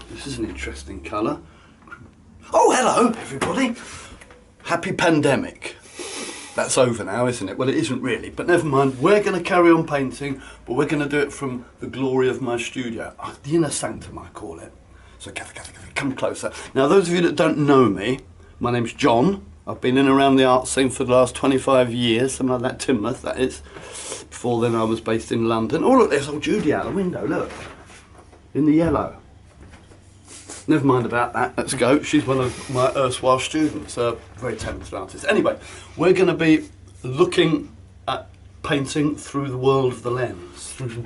This is an interesting colour. Oh, hello everybody. Happy pandemic. That's over now, isn't it? Well, it isn't really, but never mind. We're going to carry on painting, but we're going to do it from the glory of my studio. The inner sanctum, I call it. So come closer. Now, those of you that don't know me, my name's John. I've been in and around the art scene for the last 25 years, something like that, Timoth, that is. Before then, I was based in London. Oh, look, there's old Judy out the window, look. In the yellow. Never mind about that, let's go. She's one of my erstwhile students, a very talented artist. Anyway, we're going to be looking at painting through the world of the lens, with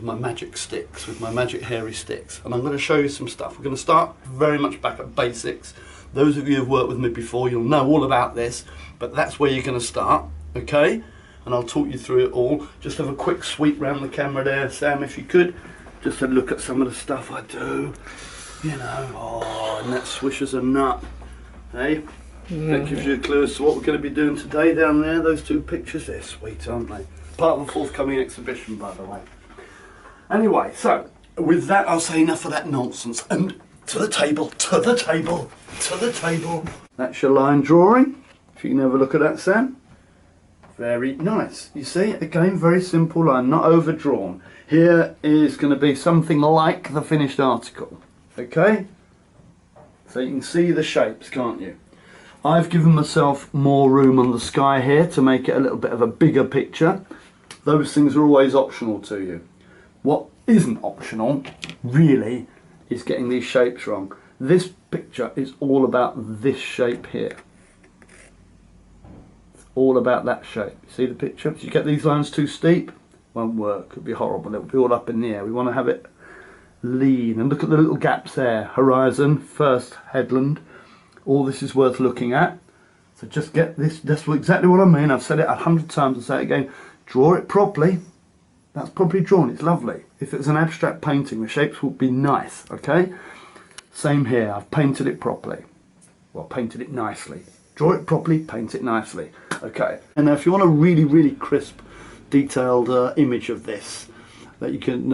my magic sticks, with my magic hairy sticks. And I'm going to show you some stuff. We're going to start very much back at basics. Those of you who've worked with me before, you'll know all about this, but that's where you're going to start, okay? And I'll talk you through it all. Just have a quick sweep round the camera there, Sam, if you could. Just to look at some of the stuff I do, you know. Oh, and that swishes a nut, hey? That gives you a clue as to what we're going to be doing today down there. Those two pictures, they're sweet, aren't they? Part of the forthcoming exhibition, by the way. Anyway, so, with that, I'll say enough of that nonsense. And to the table, to the table, to the table. That's your line drawing. If you can have a look at that, Sam. Very nice. You see, again, very simple line, not overdrawn. Here is going to be something like the finished article, okay? So you can see the shapes, can't you? I've given myself more room on the sky here to make it a little bit of a bigger picture. Those things are always optional to you. What isn't optional, really, is getting these shapes wrong. This picture is all about this shape here. It's all about that shape. See the picture? If you get these lines too steep, won't work, it'll be horrible, it'll be all up in the air. We want to have it lean, and look at the little gaps there. Horizon, first headland, all this is worth looking at. So just get this, that's exactly what I mean. I've said it 100 times, I'll say it again. Draw it properly. That's properly drawn, it's lovely. If it's an abstract painting, the shapes will be nice, okay? Same here, I've painted it properly. Well, painted it nicely. Draw it properly, paint it nicely. Okay, and now if you want a really, really crisp, detailed image of this that you can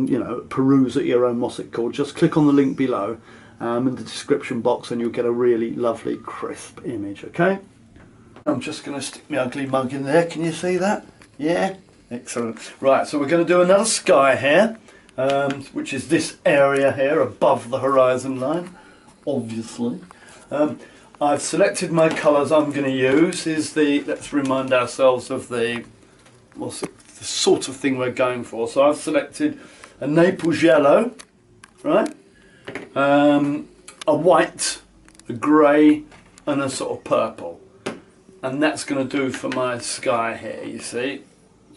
you know, peruse at your own, what's it called, just click on the link below in the description box and you'll get a really lovely crisp image, okay? I'm just going to stick my ugly mug in there, can you see that? Yeah, excellent. Right, so we're going to do another sky here, which is this area here above the horizon line, obviously. I've selected my colours I'm going to use. Is the, let's remind ourselves of the, what's it, the sort of thing we're going for. So I've selected a Naples yellow, right? A white, a grey, and a sort of purple. And that's going to do for my sky here, you see.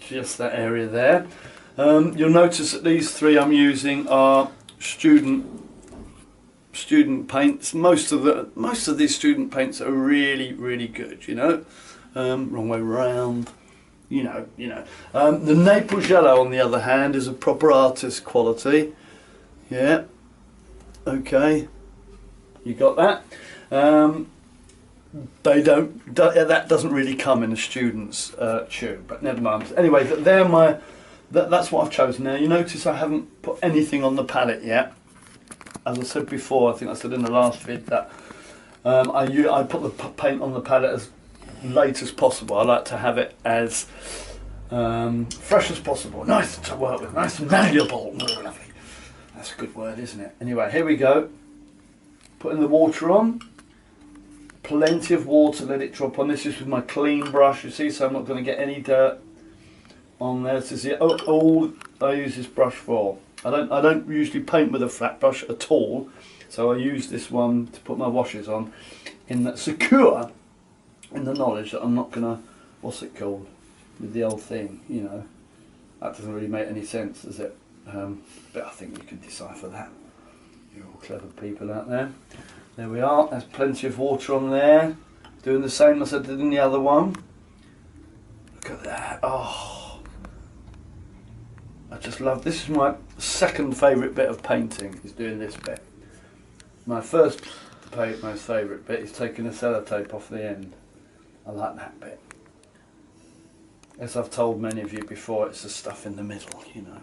Just that area there. You'll notice that these three I'm using are student paints. Most of these student paints are really, really good, you know. Wrong way round. You know. The Naples yellow, on the other hand, is a proper artist quality. Yeah. Okay. You got that? That doesn't really come in a student's tube, but never mind. Anyway, that's what I've chosen. Now, you notice I haven't put anything on the palette yet. As I said before, I think I said in the last vid that I put the paint on the palette as late as possible. I like to have it as fresh as possible, nice to work with, nice and malleable. Oh, lovely. That's a good word, isn't it? Anyway, here we go. Putting the water on. Plenty of water, let it drop on. This is with my clean brush, you see, so I'm not going to get any dirt on there. This is all I use this brush for. I don't usually paint with a flat brush at all, so I use this one to put my washes on, in that secure, in the knowledge that I'm not gonna, what's it called, with the old thing, you know. That doesn't really make any sense, does it? But I think you can decipher that. You're all clever people out there. There we are, there's plenty of water on there. Doing the same as I did in the other one. Look at that, oh. I just love, this is my second favourite bit of painting, is doing this bit. My first most favourite bit is taking the sellotape off the end. I like that bit. As I've told many of you before, it's the stuff in the middle, you know.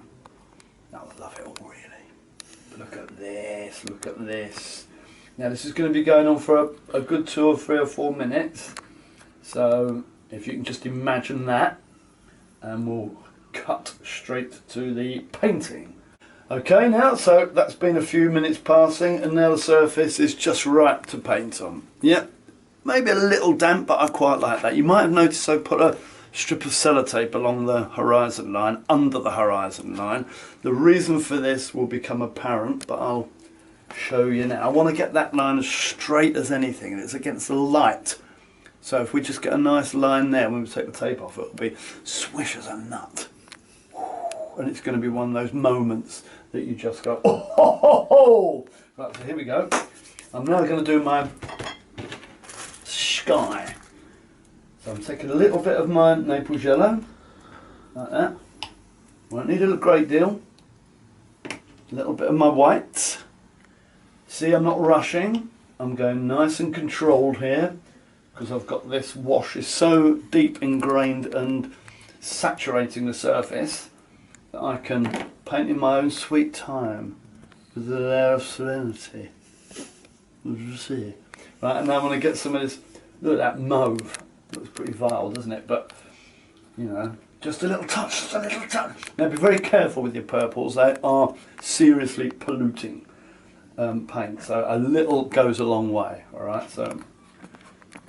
I love it all really. But look at this, look at this. Now this is going to be going on for a good 2 or 3 or 4 minutes. So if you can just imagine that, and we'll cut straight to the painting. Okay, now, so that's been a few minutes passing, and now the surface is just right to paint on. Yep, maybe a little damp, but I quite like that. You might have noticed I put a strip of sellotape along the horizon line, under the horizon line. The reason for this will become apparent, but I'll show you now. I want to get that line as straight as anything, and it's against the light. So if we just get a nice line there, when we take the tape off, it'll be swish as a nut. And it's going to be one of those moments that you just go, oh, ho, ho, ho. Right, so here we go. I'm now going to do my sky. So I'm taking a little bit of my Naples yellow, like that. Won't need a great deal. A little bit of my white. See, I'm not rushing. I'm going nice and controlled here, because I've got this wash is so deep ingrained and saturating the surface that I can paint in my own sweet time with an air of serenity. What did you see? Right, and now I'm going to get some of this. Look at that mauve. Looks pretty vile, doesn't it? But you know, just a little touch, just a little touch. Now be very careful with your purples. They are seriously polluting paint. So a little goes a long way. All right. So,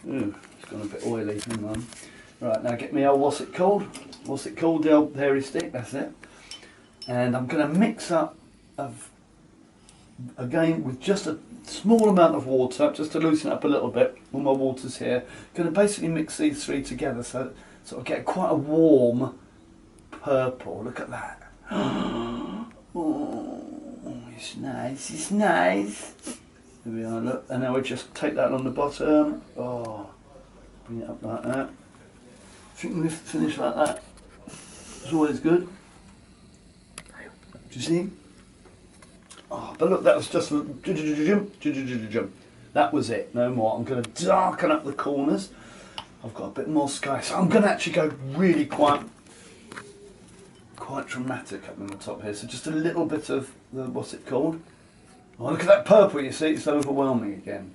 ooh, it's gone a bit oily. Hang on. Right, now get me old, what's it called? What's it called? The old hairy stick. That's it. And I'm going to mix up again with just a small amount of water, just to loosen up a little bit. All my water's here. Going to basically mix these three together so sort of get quite a warm purple. Look at that. Oh, it's nice. It's nice. There we are. Look, and now we just take that on the bottom. Oh, bring it up like that. If you can finish like that, it's always good. Do you see? Oh, but look, that was just that was it, no more. I'm going to darken up the corners. I've got a bit more sky, so I'm going to actually go really quite dramatic up in the top here. So just a little bit of the, what's it called? Oh, look at that purple, you see, it's overwhelming again.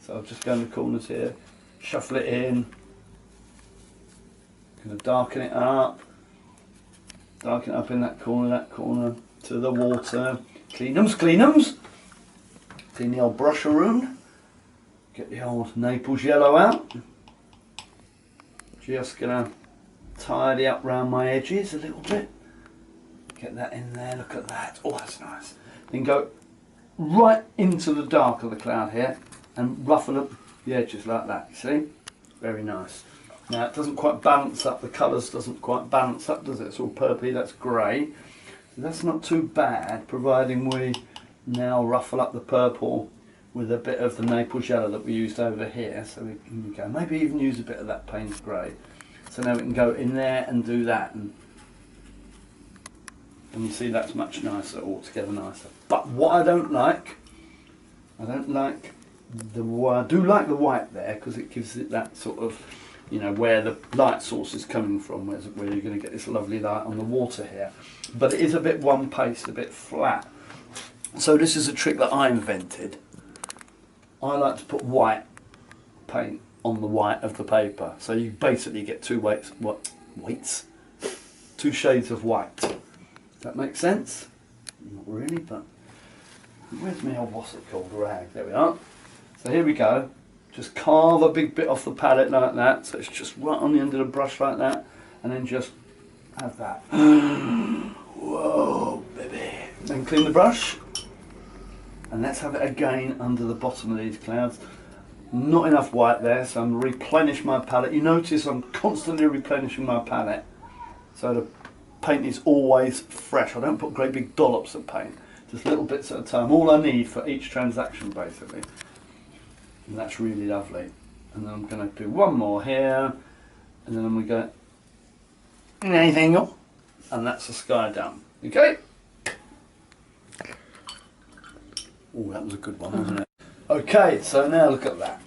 So I'll just go in the corners here, shuffle it in. Going to darken it up in that corner to the water. Cleanums. Clean the old brush around. Get the old Naples yellow out. Just gonna tidy up round my edges a little bit. Get that in there, look at that. Oh, that's nice. Then go right into the dark of the cloud here and ruffle up the edges like that, you see? Very nice. Now it doesn't quite balance up, the colours doesn't quite balance up, does it? It's all purpley, that's grey. That's not too bad, providing we now ruffle up the purple with a bit of the Naples yellow that we used over here. So we can go, maybe even use a bit of that Payne's grey. So now we can go in there and do that, and you see that's much nicer, altogether nicer. But what I don't like the, I do like the white there, because it gives it that sort of, you know, where the light source is coming from, where you're going to get this lovely light on the water here. But it is a bit one pace, a bit flat. So this is a trick that I invented. I like to put white paint on the white of the paper. So you basically get two shades of white. Does that make sense? Not really, but where's my old, what's it called, rag? There we are. So here we go. Just carve a big bit off the palette like that, so it's just right on the end of the brush like that, and then just have that. Whoa, baby. Then clean the brush, and let's have it again under the bottom of these clouds. Not enough white there, so I'm replenish my palette. You notice I'm constantly replenishing my palette, so the paint is always fresh. I don't put great big dollops of paint, just little bits at a time. All I need for each transaction, basically. And that's really lovely. And then I'm going to do one more here, and then we go anything, and that's the sky done. Okay? Oh, that was a good one, wasn't it? Okay, so now look at that.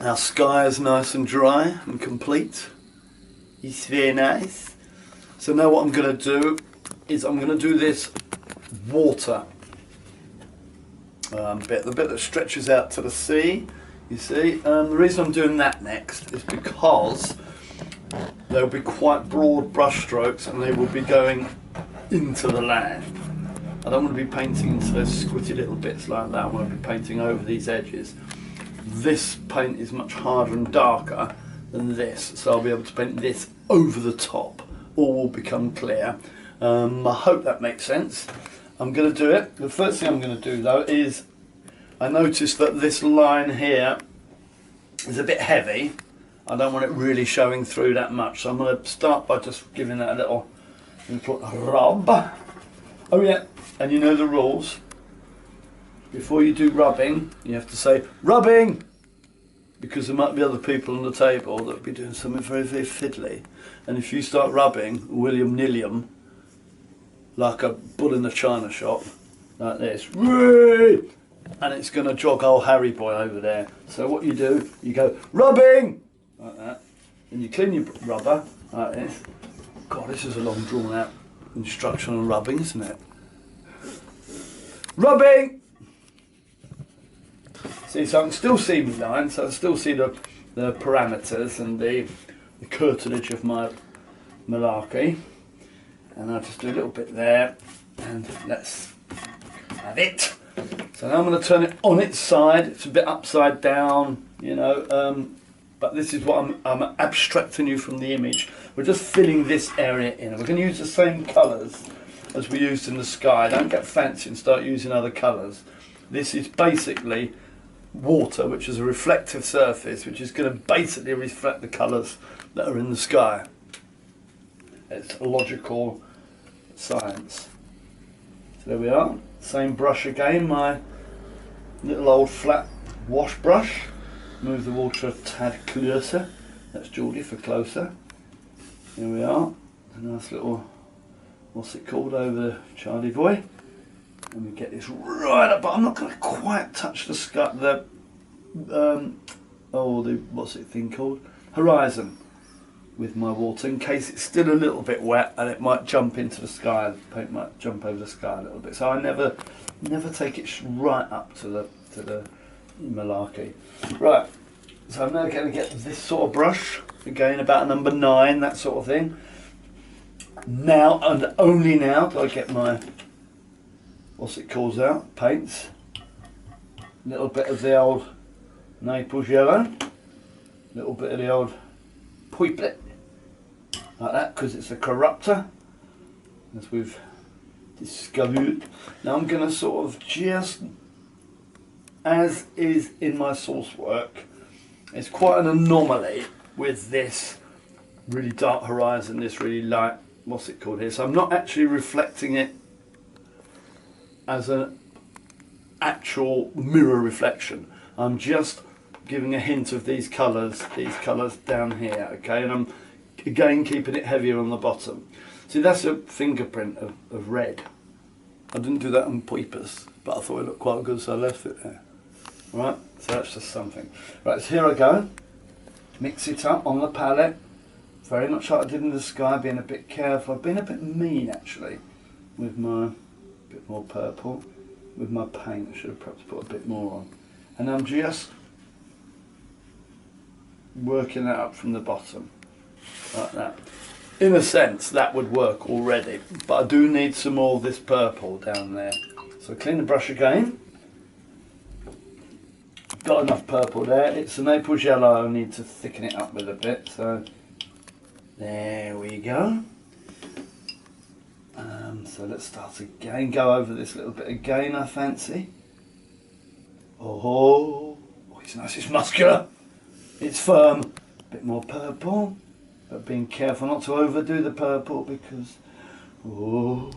Our sky is nice and dry and complete. It's very nice. So now what I'm going to do is I'm going to do this water bit, the bit that stretches out to the sea. You see, the reason I'm doing that next is because they'll be quite broad brush strokes and they will be going into the land. I don't want to be painting into those squitty little bits like that. I want to be painting over these edges. This paint is much harder and darker than this, so I'll be able to paint this over the top. All will become clear. I hope that makes sense. I'm going to do it. The first thing I'm going to do though is, I noticed that this line here is a bit heavy. I don't want it really showing through that much, so I'm going to start by just giving that a little rub. Oh yeah, and you know the rules. Before you do rubbing, you have to say rubbing, because there might be other people on the table that will be doing something very, very fiddly. And if you start rubbing William Nilliam like a bull in the china shop, like this, and it's going to jog old Harry boy over there. So what you do, you go rubbing like that, and you clean your rubber like this. God, this is a long drawn out instruction on rubbing, isn't it? Rubbing. See, so I can still see my line, so I can still see the parameters and the curtilage of my malarkey. And I'll just do a little bit there, and let's have it. So now I'm going to turn it on its side. It's a bit upside down, you know, but this is what I'm abstracting you from the image. We're just filling this area in. We're going to use the same colours as we used in the sky. Don't get fancy and start using other colours. This is basically water, which is a reflective surface, which is going to basically reflect the colours that are in the sky. It's a logical science. So there we are. Same brush again, my little old flat wash brush. Move the water a tad closer. That's Geordie for closer. Here we are. A nice little, what's it called, over the Charlie boy. And we get this right up, but I'm not going to quite touch the sky, what's it thing called? Horizon with my water, in case it's still a little bit wet and it might jump into the sky. The paint might jump over the sky a little bit. So I never take it right up to the malarkey. Right, so I'm now going to get this sort of brush, again about a number 9, that sort of thing. Now, and only now, do I get my, what's it called out, paints. A little bit of the old Naples yellow, a little bit of the old Puiplet, like that, because it's a corruptor, as we've discovered. Now I'm going to sort of just, as is in my source work, it's quite an anomaly with this really dark horizon, this really light, what's it called here, so I'm not actually reflecting it as an actual mirror reflection. I'm just giving a hint of these colours down here, okay, and I'm again keeping it heavier on the bottom. See, that's a fingerprint of red. I didn't do that on purpose, but I thought it looked quite good, so I left it there. Right, so that's just something. Right, so here I go. Mix it up on the palette, very much like I did in the sky, being a bit careful. I've been a bit mean actually with my bit more purple with my paint. I should have perhaps put a bit more on. And I'm just working that up from the bottom, like that. In a sense, that would work already, but I do need some more of this purple down there. So clean the brush again. Got enough purple there. It's a Naples yellow, I need to thicken it up with a bit, so there we go. So let's start again, go over this little bit again, I fancy. Oh, it's nice, it's muscular, it's firm. A bit more purple, but being careful not to overdo the purple, because you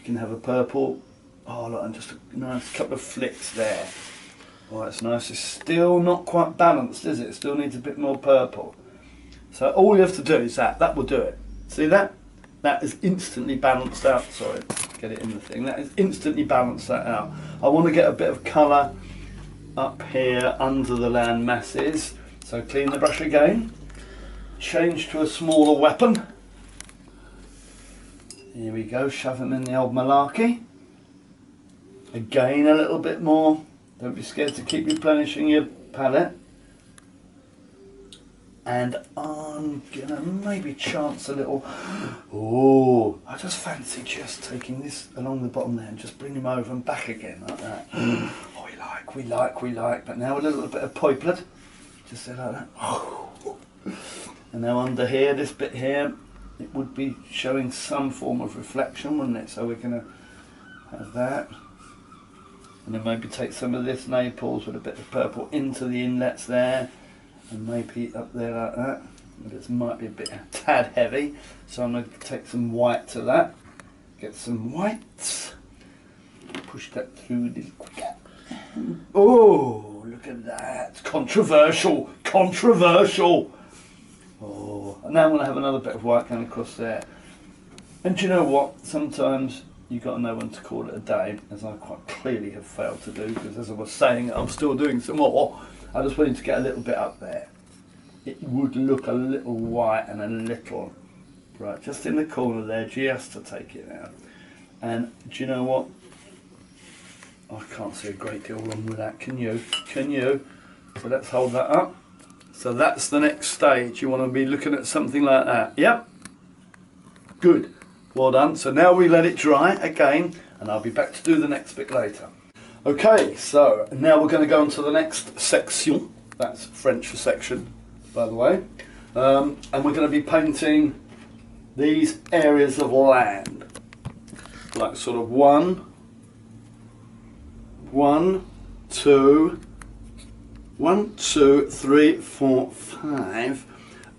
can have a purple, look, and just a nice couple of flicks there. Oh, it's nice. It's still not quite balanced, is it? It still needs a bit more purple. So all you have to do is that will do it. See that? That is instantly balanced out. Sorry, get it in the thing. That is instantly balanced that out. I want to get a bit of colour up here under the land masses. So clean the brush again. Change to a smaller weapon. Here we go, shove them in the old malarkey. Again, a little bit more. Don't be scared to keep replenishing your palette. And I'm gonna maybe chance a little. Oh, I just fancy just taking this along the bottom there and just bring him over and back again like that. Oh, we like. But now a little bit of purple, just say like that. And now under here, this bit here, it would be showing some form of reflection, wouldn't it? So we're gonna have that. And then maybe take some of this Naples with a bit of purple into the inlets there. And maybe up there like that. This might be a bit tad heavy, so I'm going to take some white to that. Get some whites. Push that through a little quicker. Oh, look at that! Controversial, controversial. Oh, and now I'm going to have another bit of white going across there. And do you know what? Sometimes you got to know when to call it a day, as I quite clearly have failed to do. Because as I was saying, I'm still doing some more. I just wanted to get a little bit up there. It would look a little white and a little right, just in the corner there, just to take it out. And do you know what? I can't see a great deal wrong with that. Can you? Can you? So let's hold that up. So that's the next stage. You want to be looking at something like that. Yep. Good. Well done. So now we let it dry again, and I'll be back to do the next bit later. Okay, so now we're going to go on to the next section. That's French for section, by the way. And we're going to be painting these areas of land. Like sort of one, two, 3, 4, 5.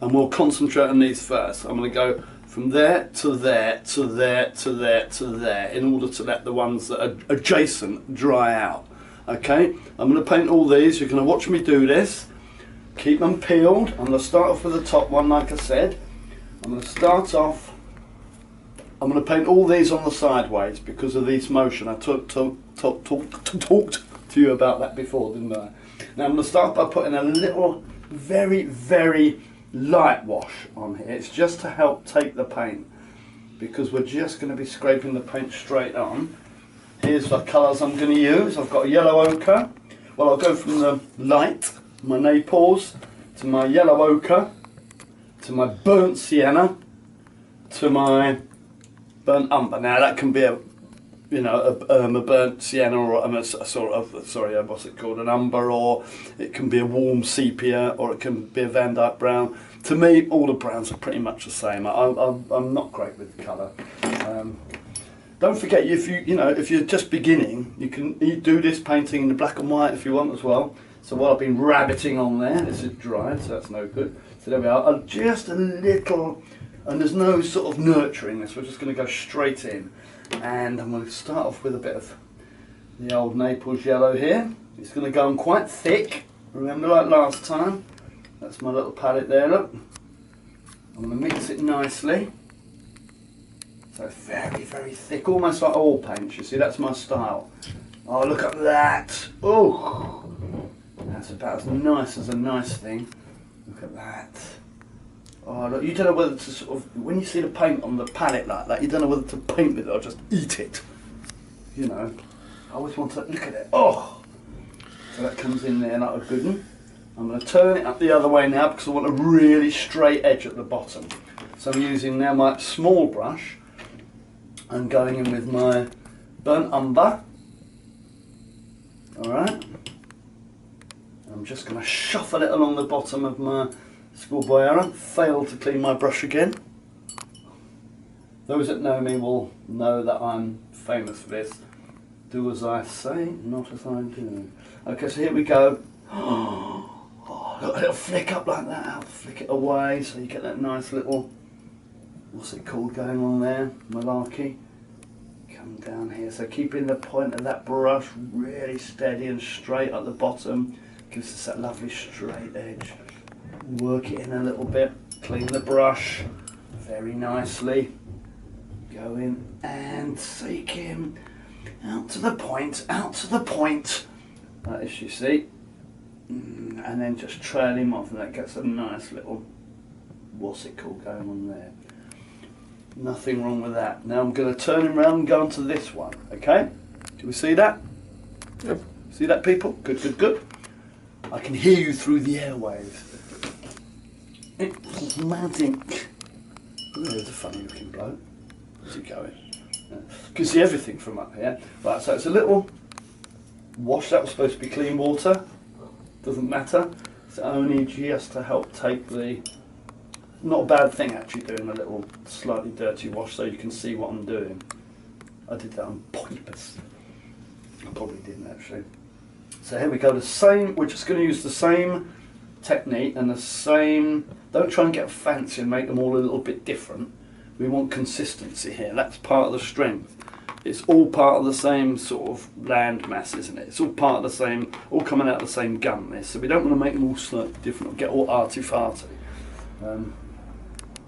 And we'll concentrate on these first. I'm going to go from there to there to there to there to there in order to let the ones that are adjacent dry out. Okay, I'm going to paint all these. You're going to watch me do this. Keep them peeled. I'm going to start off with the top one, like I said. I'm going to start off. I'm going to paint all these on the sideways because of this motion. I talked to you about that before, didn't I? Now I'm going to start by putting a little, very, very light wash on here. It's just to help take the paint, because we're just going to be scraping the paint straight on. Here's the colours I'm going to use. I've got a yellow ochre. Well, I'll go from the light, my Naples, to my yellow ochre, to my burnt sienna, to my burnt umber. Now that can be a, you know, a burnt sienna, or a sort of, sorry, what's it called, an umber, or it can be a warm sepia, or it can be a Van Dyke brown. To me, all the browns are pretty much the same. I'm not great with colour. Don't forget, if you're just beginning, you can do this painting in the black and white if you want as well. So while I've been rabbiting on there, this is dried, so that's no good. So there we are. Just a little, and there's no sort of nurturing this. We're just going to go straight in. And I'm going to start off with a bit of the old Naples yellow here. It's going to go on quite thick. Remember, like last time. That's my little palette there, look. I'm going to mix it nicely. So it's very, very thick, almost like oil paint, you see, that's my style. Oh, look at that. Oh, that's about as nice as a nice thing. Look at that. Oh, look, you don't know whether to sort of, when you see the paint on the palette like that, you don't know whether to paint with it or just eat it. You know, I always want to look at it. Oh, so that comes in there like a good one. I'm going to turn it up the other way now because I want a really straight edge at the bottom. So I'm using now my small brush and going in with my burnt umber. Alright. I'm just going to shuffle it along the bottom of my schoolboy arrow. Failed to clean my brush again. Those that know me will know that I'm famous for this. Do as I say, not as I do. Okay, so here we go. Oh, got a little flick up like that. I'll flick it away so you get that nice little, what's it called going on there? Malarkey. Come down here. So keeping the point of that brush really steady and straight at the bottom gives us that lovely straight edge. Work it in a little bit. Clean the brush very nicely. Go in and seek him out to the point, out to the point. Like this, you see. And then just trail him off, and that gets a nice little, what's it called going on there. Nothing wrong with that. Now I'm going to turn him around and go on to this one, okay? Do we see that? Yep. See that, people? Good, good, good. I can hear you through the airwaves. It's mad ink. Ooh, there's a funny looking bloke. Where's he going? You can see everything from up here. Right, so it's a little wash. That was supposed to be clean water. Doesn't matter. It's only just to help take the... Not a bad thing actually, doing a little slightly dirty wash so you can see what I'm doing. I did that on purpose. I probably didn't actually. So here we go, the same, we're just going to use the same technique and the same, don't try and get fancy and make them all a little bit different. We want consistency here, that's part of the strength. It's all part of the same sort of land mass, isn't it? It's all part of the same, all coming out of the same gum, this. So we don't want to make them all slightly different or get all arty-farty.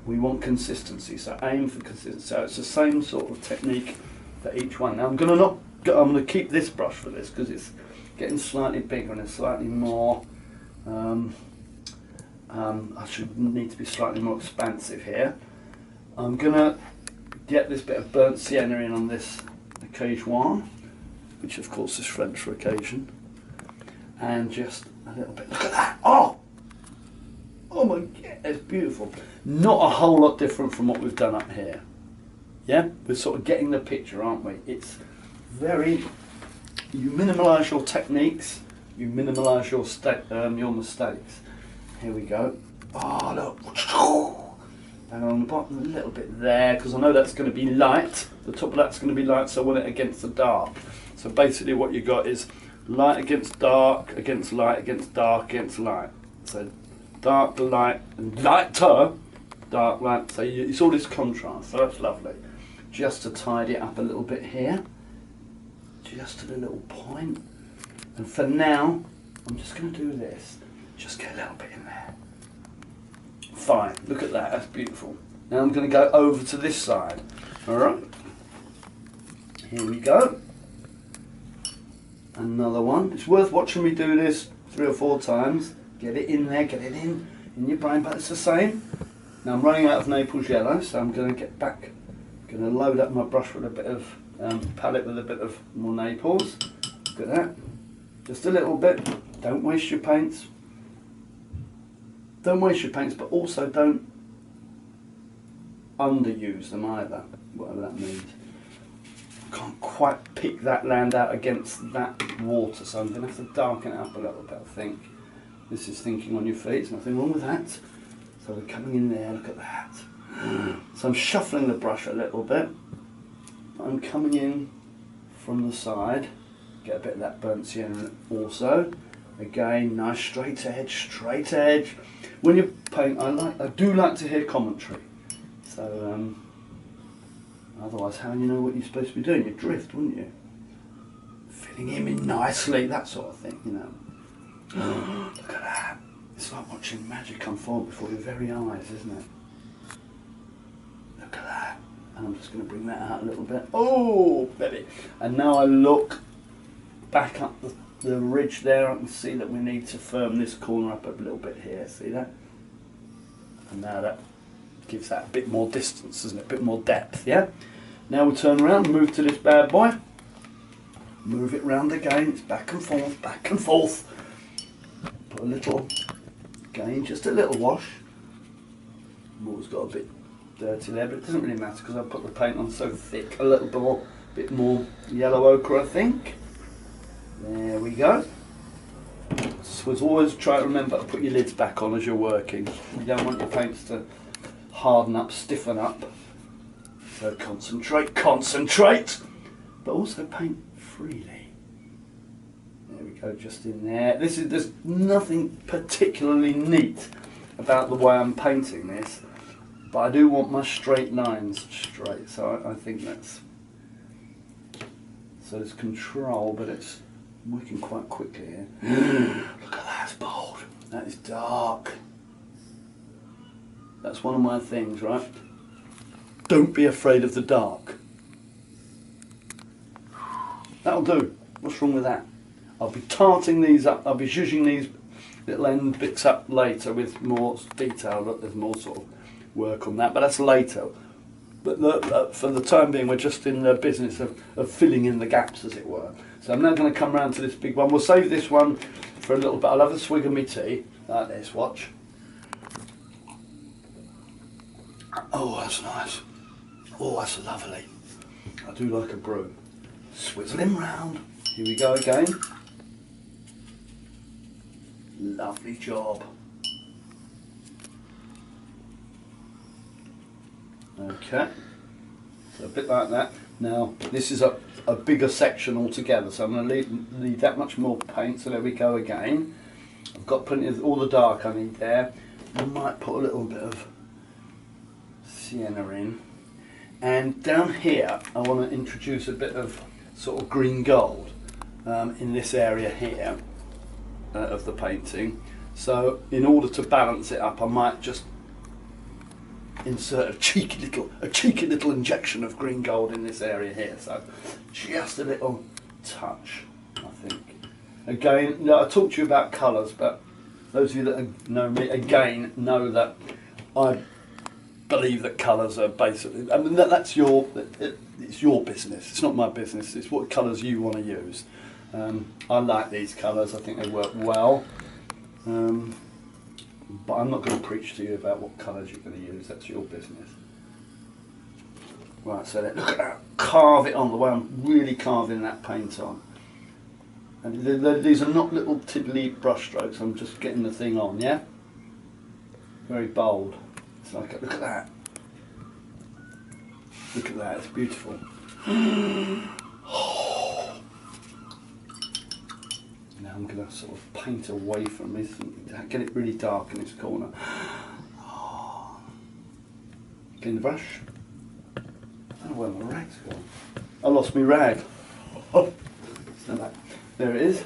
We want consistency, so aim for consistency. So it's the same sort of technique for each one. Now I'm going to keep this brush for this because it's getting slightly bigger and it's slightly more. I should need to be slightly more expansive here. I'm going to get this bit of burnt sienna in on this occasion, which of course is French for occasion, and just a little bit. Look at that! Oh my God, it's beautiful. Not a whole lot different from what we've done up here. Yeah, we're sort of getting the picture, aren't we? It's very. You minimalise your techniques, you minimalise your mistakes. Here we go. Oh look. And on the bottom a little bit there, because I know that's going to be light. The top of that's going to be light, so I want it against the dark. So basically what you got is light against dark, against light, against dark, against light. So dark, light, and lighter, dark, light. So it's all this contrast, so that's lovely. Just to tidy it up a little bit here. Just to the little point. And for now, I'm just going to do this. Just get a little bit in there. Fine, look at that, that's beautiful. Now I'm going to go over to this side. Alright. Here we go. Another one. It's worth watching me do this 3 or 4 times. Get it in there, get it in your brain, but it's the same. Now I'm running out of Naples yellow, so I'm going to get back. I'm going to load up my brush with a bit of palette with a bit of more Naples. Look at that. Just a little bit. Don't waste your paints. Don't waste your paints, but also don't underuse them either, whatever that means. I can't quite pick that land out against that water, so I'm going to have to darken it up a little bit, I think. This is thinking on your feet, there's nothing wrong with that. So we're coming in there, look at that. So I'm shuffling the brush a little bit. I'm coming in from the side, get a bit of that burnt sienna also. Again, nice straight edge, straight edge. When you paint, I do like to hear commentary. So otherwise, how do you know what you're supposed to be doing? You'd drift, wouldn't you? Filling him in nicely, that sort of thing, you know. Look at that. It's like watching magic unfold before your very eyes, isn't it? Look at that. And I'm just going to bring that out a little bit. Oh, baby. And now I look back up the ridge there. I can see that we need to firm this corner up a little bit here. See that? And now that gives that a bit more distance, doesn't it? A bit more depth, yeah? Now we'll turn around and move to this bad boy. Move it round again. It's back and forth, back and forth. Put a little, again, just a little wash. Water's got a bit dirty there, but it doesn't really matter because I put the paint on so thick. A little bit more yellow ochre, I think. There we go. So always try to remember to put your lids back on as you're working. You don't want your paints to harden up, stiffen up. So concentrate, concentrate, but also paint freely. There we go, just in there. There's nothing particularly neat about the way I'm painting this, but I do want my straight lines straight. So I think that's, so it's control, but it's working quite quickly here. Look at that, it's bold. That is dark. That's one of my things, right? Don't be afraid of the dark. That'll do. What's wrong with that? I'll be tarting these up, I'll be zhuzhing these little end bits up later with more detail. Look, there's more sort of work on that, but that's later. but for the time being, we're just in the business of filling in the gaps, as it were. So I'm now going to come round to this big one. We'll save this one for a little bit. I'll have a swig of my tea, like this, watch. Oh, that's nice. Oh, that's lovely. I do like a brew. Swizzle him round. Here we go again. Lovely job. Okay, so a bit like that. Now this is a bigger section altogether, so I'm going to leave that much more paint. So there we go again. I've got plenty of all the dark I need there. I might put a little bit of sienna in, and down here I want to introduce a bit of sort of green gold in this area here of the painting. So in order to balance it up, I might just insert a cheeky little injection of green gold in this area here. So just a little touch, I think. Again, I talked to you about colours, but those of you that know me again know that I believe that colours are basically, I mean, it's your business. It's not my business. It's what colours you want to use. I like these colours. I think they work well. But I'm not going to preach to you about what colours you're going to use. That's your business. Right, so look at that. Carve it on the way I'm really carving that paint on. And these are not little tiddly brush strokes. I'm just getting the thing on, yeah? Very bold. It's like, look at that. Look at that, it's beautiful. Now I'm going to sort of paint away from this and get it really dark in this corner. Clean the brush. I don't know where my rag's gone. I lost my rag. Oh, there it is.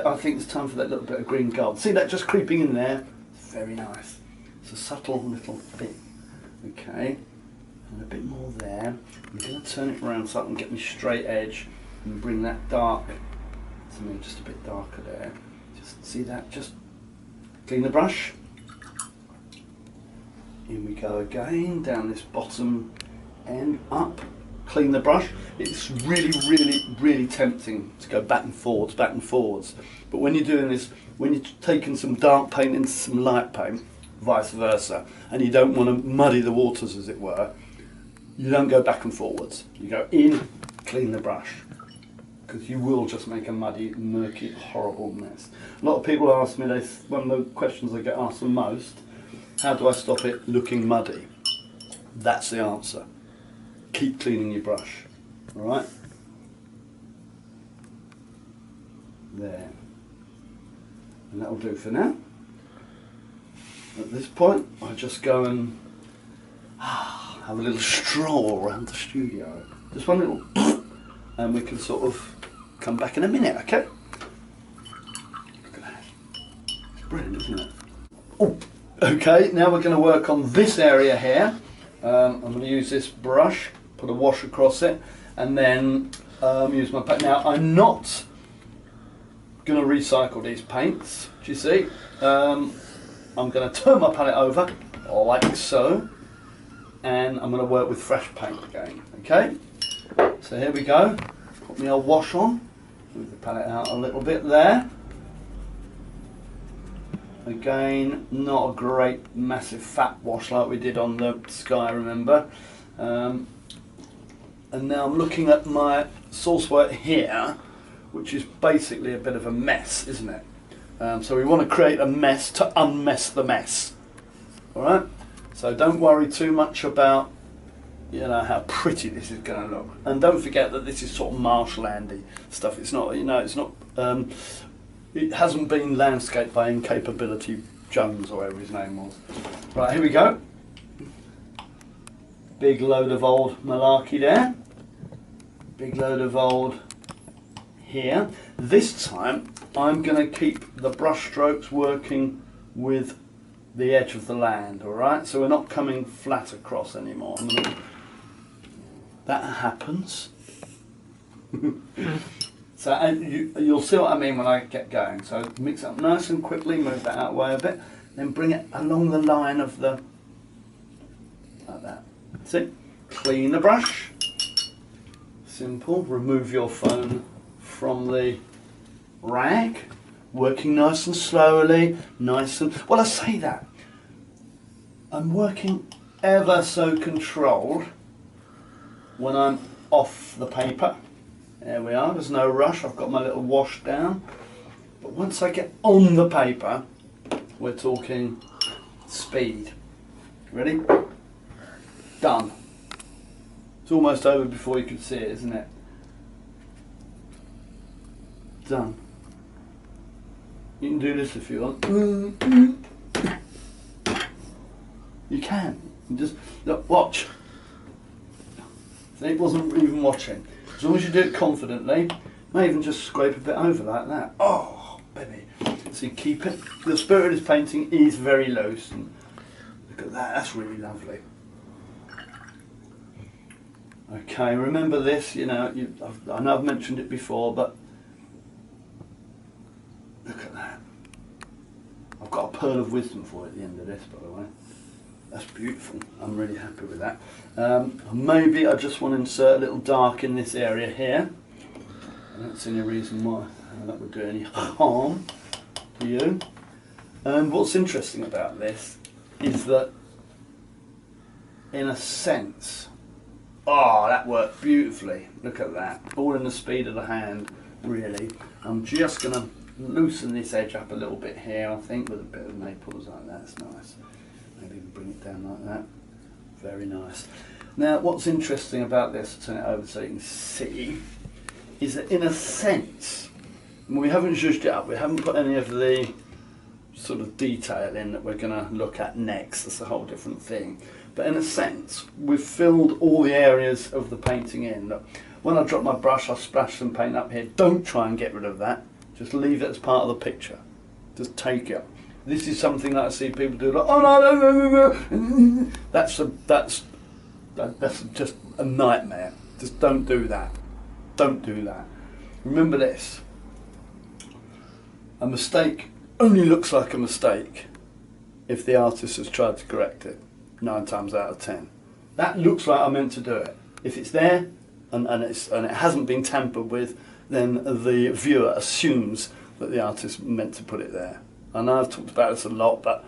I think it's time for that little bit of green gold. See that just creeping in there? It's very nice. It's a subtle little thing. Okay, and a bit more there. I'm going to turn it around so I can get my straight edge and bring that dark, something just a bit darker there. Just see that, just clean the brush. Here we go again, down this bottom end, up, clean the brush. It's really tempting to go back and forwards. But when you're doing this, when you're taking some dark paint into some light paint, vice versa, and you don't want to muddy the waters, as it were, you don't go back and forwards. You go in, clean the brush, because you will just make a muddy, murky, horrible mess. A lot of people ask me, one of the questions I get asked the most, how do I stop it looking muddy? That's the answer. Keep cleaning your brush, all right? There. And that'll do for now. At this point, I just go and have a little stroll around the studio. Just one little, and we can sort of come back in a minute, okay? Look at that. It's brilliant, isn't it? Oh, okay, now we're going to work on this area here. I'm going to use this brush, put a wash across it, and then use my paint. Now, I'm not going to recycle these paints, do you see? I'm going to turn my palette over, like so, and I'm going to work with fresh paint again, okay? So here we go, put my old wash on, move the palette out a little bit there. Again, not a great massive fat wash like we did on the sky, remember? And now I'm looking at my source work here, which is basically a bit of a mess, isn't it? So we want to create a mess to unmess the mess. Alright? So don't worry too much about, you know, how pretty this is going to look. And don't forget that this is sort of marshlandy stuff. It's not, you know, it's not, it hasn't been landscaped by Incapability Jones or whatever his name was. Right, here we go. Big load of old malarkey there. Big load of old here. This time I'm going to keep the brush strokes working with the edge of the land, alright? So we're not coming flat across anymore. That happens. So and you'll see what I mean when I get going. So mix it up nice and quickly, move that out of the way a bit, then bring it along the line of the That's it. Clean the brush. Simple. Remove your phone from the rag. Working nice and slowly, nice and... Well, I say that. I'm working ever so controlled when I'm off the paper. There we are, there's no rush, I've got my little wash down. But once I get on the paper, we're talking speed. Ready? Done. It's almost over before you can see it, isn't it? Done. You can do this if you want. You can. You just look, watch. It wasn't even watching. As long as you do it confidently, you may even just scrape a bit over like that. Oh, baby. So you keep it. The spirit of this painting is very loose. And look at that. That's really lovely. Okay, remember this. You know, I know I've mentioned it before, but look at that. I've got a pearl of wisdom for you at the end of this, by the way. That's beautiful. I'm really happy with that. Maybe I just want to insert a little dark in this area here. I don't see any reason why that would do any harm to you. And what's interesting about this is that, in a sense, oh, that worked beautifully. Look at that. All in the speed of the hand, really. I'm just going to loosen this edge up a little bit here, I think, with a bit of maples like that. That's nice. Maybe even bring it down like that. Very nice. Now, what's interesting about this, I'll turn it over so you can see, is that in a sense, we haven't zhuzhed it up, we haven't put any of the sort of detail in that we're going to look at next. That's a whole different thing. But in a sense, we've filled all the areas of the painting in. Look, when I drop my brush, I'll splash some paint up here. Don't try and get rid of that. Just leave it as part of the picture. Just take it. This is something that I see people do, like, oh no, no, no, no. That's just a nightmare. Just don't do that. Don't do that. Remember this. A mistake only looks like a mistake if the artist has tried to correct it 9 times out of 10. That looks like I meant to do it. If it's there and it hasn't been tampered with, then the viewer assumes that the artist meant to put it there. I know I've talked about this a lot, but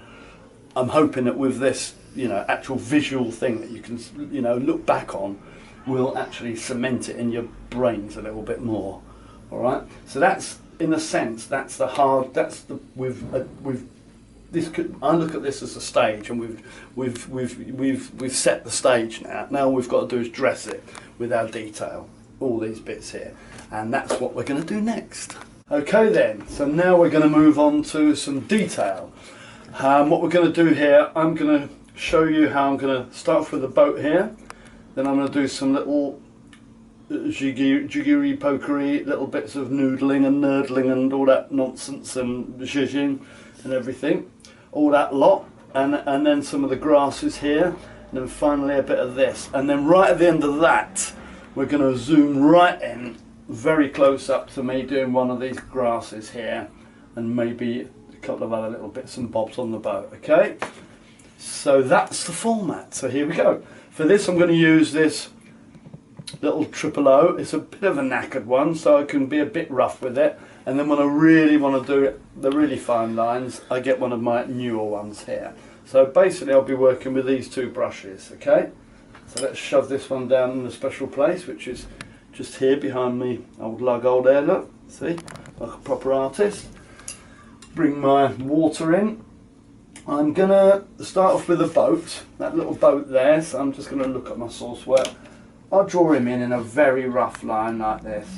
I'm hoping that with this, you know, actual visual thing that you can, you know, look back on, will actually cement it in your brains a little bit more. All right. So that's, in a sense, that's the hard. That's the this could. I look at this as a stage, and we've set the stage now. Now all we've got to do is dress it with our detail, all these bits here, and that's what we're going to do next. Okay then, so now we're going to move on to some detail. What we're going to do here, I'm going to show you how I'm going to start off with the boat here. Then I'm going to do some little jiggery pokery, little bits of noodling and nerdling and all that nonsense and zhuzhing and everything. All that lot. And then some of the grasses here. And then finally a bit of this. And then right at the end of that, we're going to zoom right in, very close up to me doing one of these grasses here, and maybe a couple of other little bits and bobs on the boat. Okay, so that's the format. So here we go. For this I'm going to use this little 000. It's a bit of a knackered one, so I can be a bit rough with it, and then when I really want to do it, the really fine lines, I get one of my newer ones here. So basically I'll be working with these 2 brushes. Okay, so let's shove this one down in a special place, which is just here behind me, old lug old there, look, see, like a proper artist. Bring my water in. I'm going to start off with a boat, that little boat there, so I'm just going to look at my source work. I'll draw him in a very rough line like this.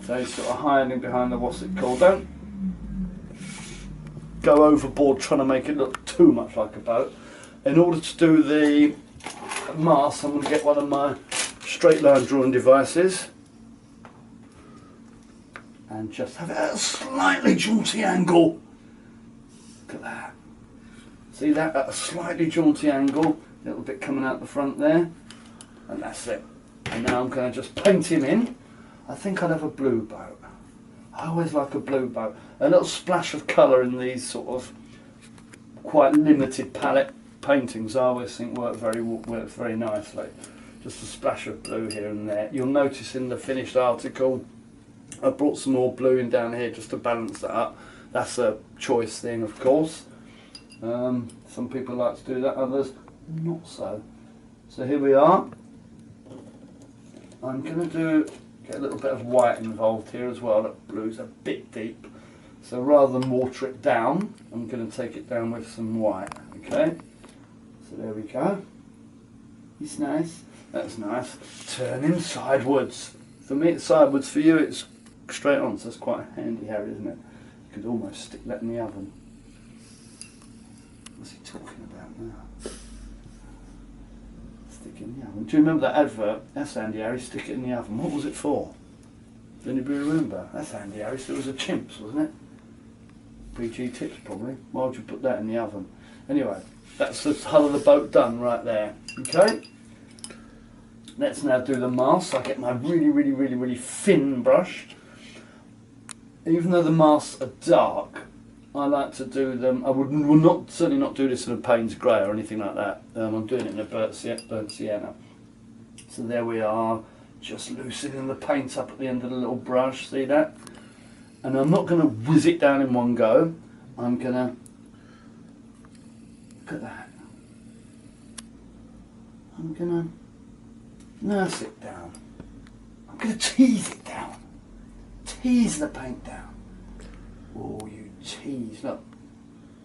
So he's sort of hiding behind the, what's it called, don't go overboard trying to make it look too much like a boat. In order to do the mast, I'm going to get one of my straight line drawing devices and just have it at a slightly jaunty angle. Look at that. See that? At a slightly jaunty angle, a little bit coming out the front there, and that's it. And now I'm going to just paint him in. I think I'd have a blue boat. I always like a blue boat. A little splash of colour in these sort of quite limited palette paintings I always think works very nicely. Just a splash of blue here and there. You'll notice in the finished article I brought some more blue in down here just to balance that up. That's a choice thing, of course. Some people like to do that, others not so. So here we are. I'm going to get a little bit of white involved here as well. That blue's a bit deep. So rather than water it down, I'm going to take it down with some white. Okay. So there we go. It's nice. That's nice. Turning sidewards. For me it's sideways, for you it's straight on, so that's quite handy, Harry, isn't it? You could almost stick that in the oven. What's he talking about now? Stick it in the oven. Do you remember that advert? That's handy, Harry, stick it in the oven. What was it for? Does anybody remember? That's handy, Harry, so it was a chimps, wasn't it? PG tips probably. Why would you put that in the oven? Anyway, that's the hull of the boat done right there. Okay? Let's now do the mask. I get my really thin brush. Even though the masks are dark, I like to do them. I will not certainly not do this in a Payne's grey or anything like that. I'm doing it in a burnt sienna. So there we are, just loosening the paint up at the end of the little brush. See that? And I'm not going to whiz it down in one go. I'm going to look at that. I'm going to nurse it down. I'm going to tease it down. Tease the paint down. Oh, you tease. Look.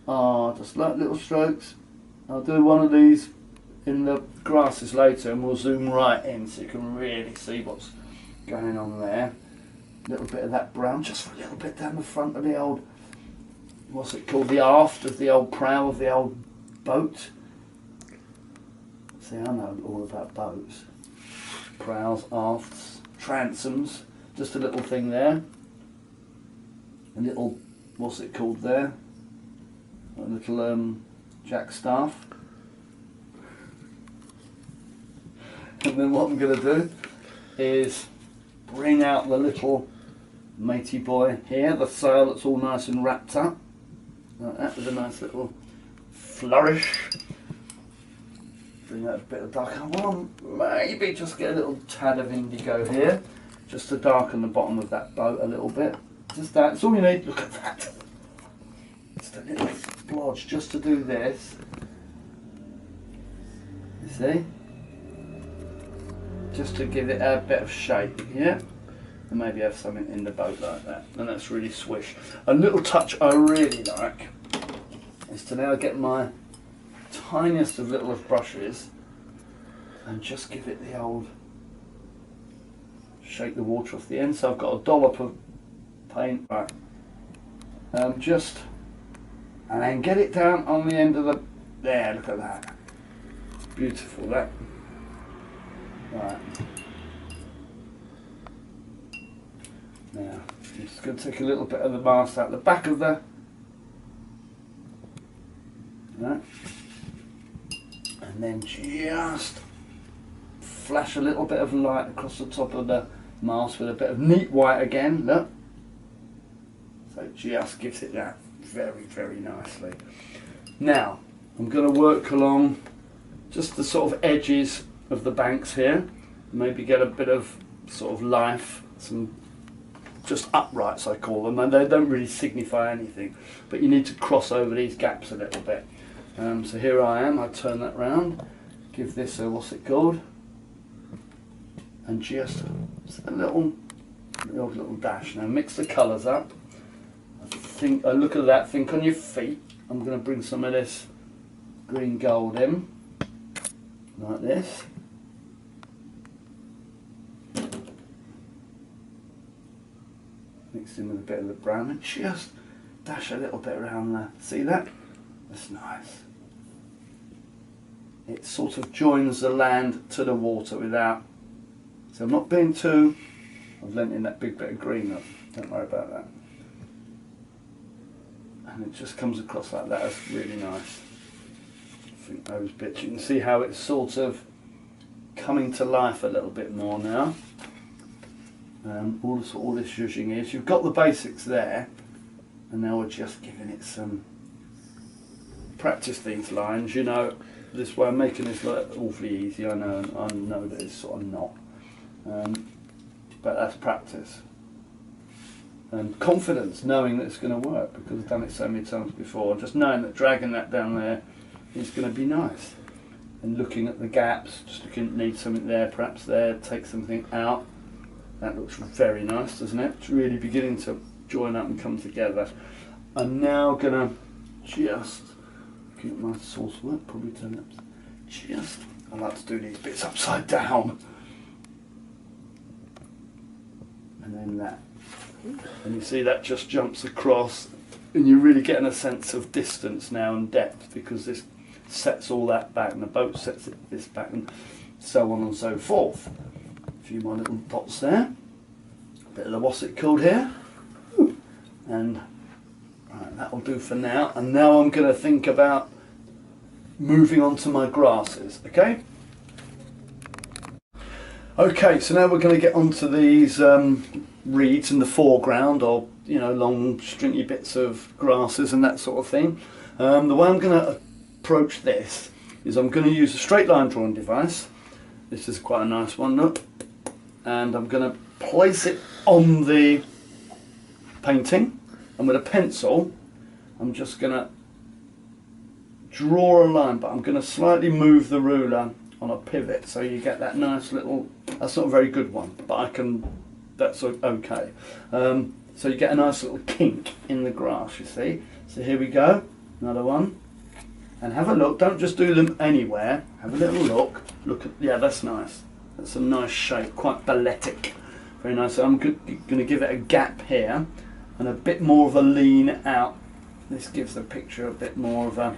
Ah, just like little strokes. I'll do one of these in the grasses later and we'll zoom right in so you can really see what's going on there. A little bit of that brown, just a little bit down the front of the old, what's it called, the aft of the old prow of the old boat. See, I know all about boats. Prows, afts, transoms, just a little thing there. A little, what's it called there? A little jack staff. And then what I'm going to do is bring out the little matey boy here, the sail that's all nice and wrapped up. Like that, with a nice little flourish. Bring out a bit of dark. I want to maybe just get a little tad of indigo here, just to darken the bottom of that boat a little bit. Just that, that's all you need. Look at that. Just a little splodge just to do this. You see? Just to give it a bit of shape, yeah? And maybe have something in the boat like that. And that's really swish. A little touch I really like is to now get my tiniest of little of brushes and just give it the old shake the water off the end. So I've got a dollop of paint, right? Just, and then get it down on the end of the, there, look at that. It's beautiful, that. Right. Now, I'm just going to take a little bit of the mask out the back of the, right, and then just flash a little bit of light across the top of the mask with a bit of neat white again, look. So it just gives it that very nicely. Now, I'm going to work along just the sort of edges of the banks here, maybe get a bit of sort of life, some just uprights I call them, and they don't really signify anything, but you need to cross over these gaps a little bit. So here I am, I turn that round, give this a, what's it called, and just a little dash. Now mix the colours up. I look at that, think on your feet. I'm going to bring some of this green gold in, like this. Mixed in with a bit of the brown and just dash a little bit around there. See that? That's nice. It sort of joins the land to the water without, so I'm not being too, I've lent in that big bit of green up, don't worry about that. And it just comes across like that, that's really nice. I think those bits, you can see how it's sort of coming to life a little bit more now. All this zhuzhing is, you've got the basics there, and now we're just giving it some practice these lines, you know, this way I'm making this look awfully easy, I know that it's sort of not. But that's practice. And confidence, knowing that it's going to work, because I've done it so many times before. Just knowing that dragging that down there is going to be nice. And looking at the gaps, just looking, need something there, perhaps there, take something out. That looks very nice, doesn't it? It's really beginning to join up and come together. I'm now going to just, keep my source work, probably turn up. Just, I like to do these bits upside down. And then that. And you see that just jumps across, and you're really getting a sense of distance now and depth, because this sets all that back, and the boat sets this back, and so on and so forth. A few more little dots there. A bit of the what's it called here. And right, that'll do for now. And now I'm going to think about moving on to my grasses, okay? Okay, so now we're going to get onto these reeds in the foreground, or you know, long stringy bits of grasses and that sort of thing. The way I'm going to approach this is I'm going to use a straight line drawing device. This is quite a nice one, look. And I'm going to place it on the painting, and with a pencil I'm just going to draw a line, but I'm going to slightly move the ruler on a pivot, so you get that nice little, that's not a very good one, but I can, that's okay. So you get a nice little kink in the grass, you see. So here we go, another one. And have a look, don't just do them anywhere, have a little look. Look at, yeah, that's nice. That's a nice shape, quite balletic. Very nice. So I'm going to give it a gap here, and a bit more of a lean out. This gives the picture a bit more of a,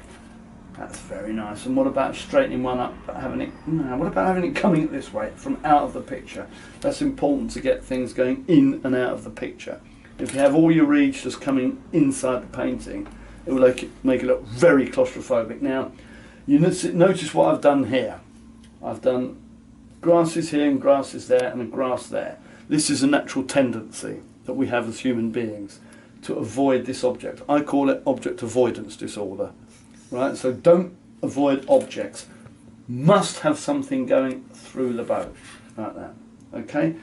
that's very nice. And what about straightening one up, but having it, no, what about having it coming this way, from out of the picture? That's important to get things going in and out of the picture. If you have all your reeds just coming inside the painting, it will make it look very claustrophobic. Now, you notice what I've done here. I've done grasses here and grasses there and a grass there. This is a natural tendency that we have as human beings to avoid this object. I call it object avoidance disorder. Right, so don't avoid objects. Must have something going through the boat, like that. Okay,